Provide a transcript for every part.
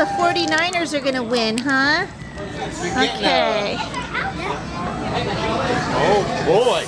the 49ers are gonna win, huh? Okay. Oh boy.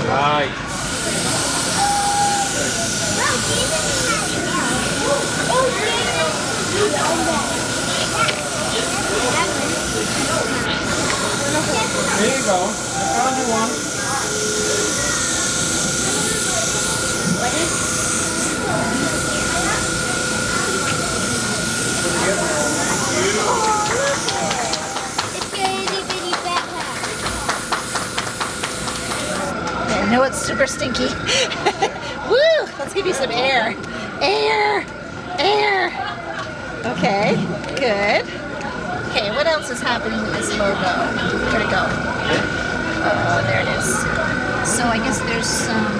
Right. There you go. I found you one. What is It's your itty bitty backpack. I know it's super stinky. Woo! Let's give you some air. Air! Air! Okay, good. Okay, what else is happening with this logo? Where'd it go? Oh, there it is. So I guess there's some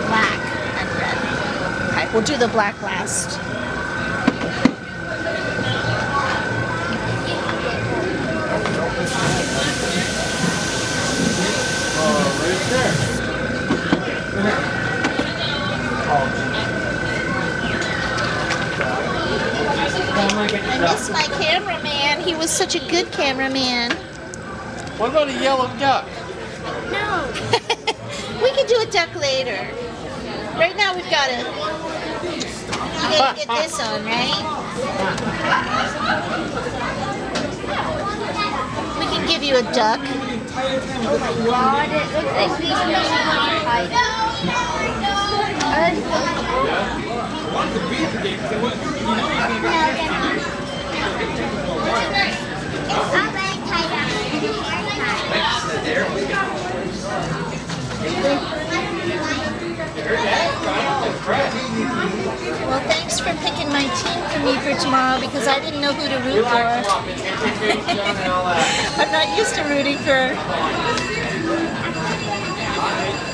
black and red. Okay, we'll do the black last. Right there. I miss my cameraman. He was such a good cameraman. What about a yellow duck? No. We can do a duck later. Right now we've got to. You gotta get this on, right? We can give you a duck. Oh my god, it looks like we can hide. Well, thanks for picking my team for me for tomorrow because I didn't know who to root for. I'm not used to rooting for,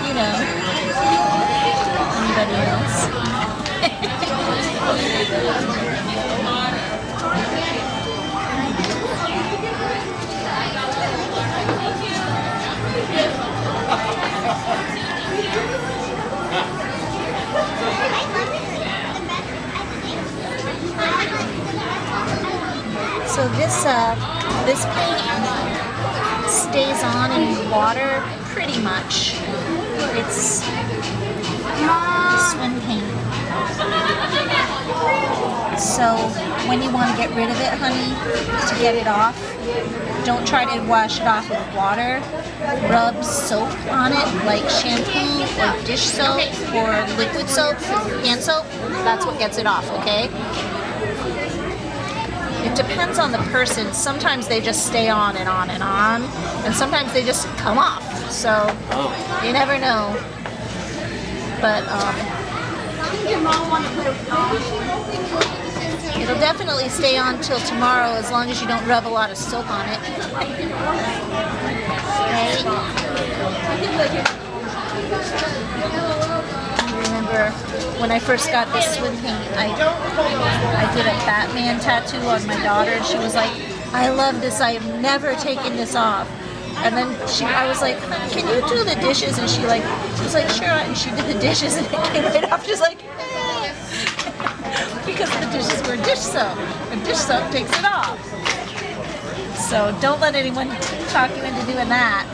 you know, anybody else. So this paint stays on in water pretty much. It's swim paint. So when you want to get rid of it, honey, to get it off, don't try to wash it off with water. Rub soap on it, like shampoo or dish soap or liquid soap, hand soap. That's what gets it off, okay? It depends on the person. Sometimes they just stay on and on and on, and sometimes they just come off. So you never know. But it'll definitely stay on till tomorrow as long as you don't rub a lot of soap on it. Right? Remember when I first got this swim paint, I did a Batman tattoo on my daughter, and she was like, "I love this. I have never taken this off." And then I was like, "Can you do the dishes?" And she was like, "Sure." And she did the dishes, and it came right off. She's like, "Eh." Because the dishes were dish soap, and dish soap takes it off. So don't let anyone talk you into doing that.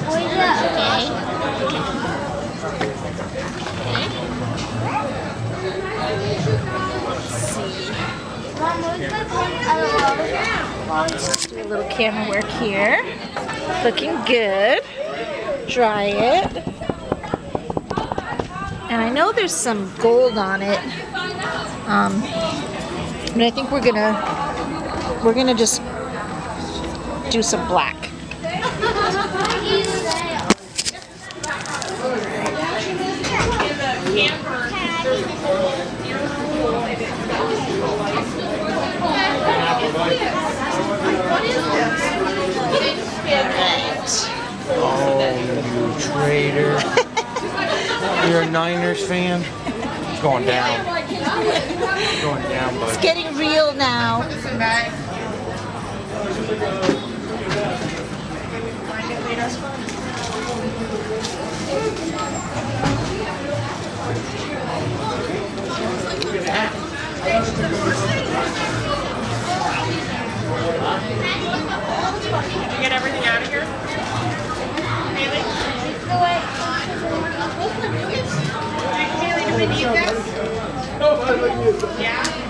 Okay. Let's see. Do a little camera work here. Looking good. Dry it. And I know there's some gold on it. But I think we're gonna just do some black. Oh, you traitor. You're a Niners fan? It's going down. It's going down, It's bud. getting real now. Did you get everything out of here? Haley? Haley, do we need this? Yeah?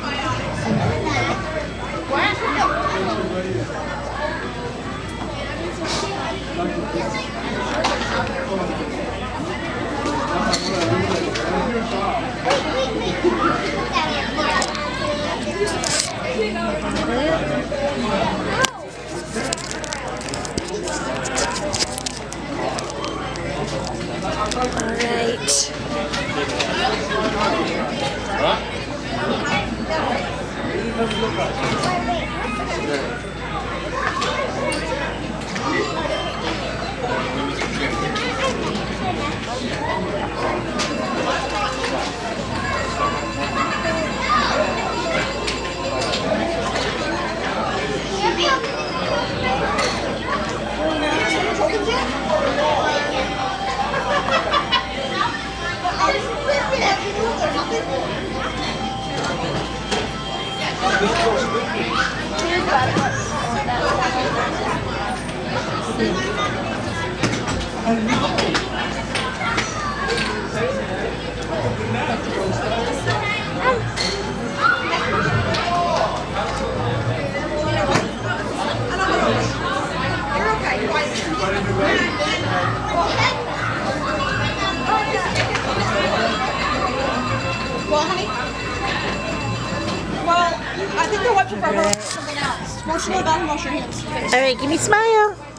Well, honey. Well, I think they're watching for her. Someone else. Wash your back and wash your hands. All right, give me a smile.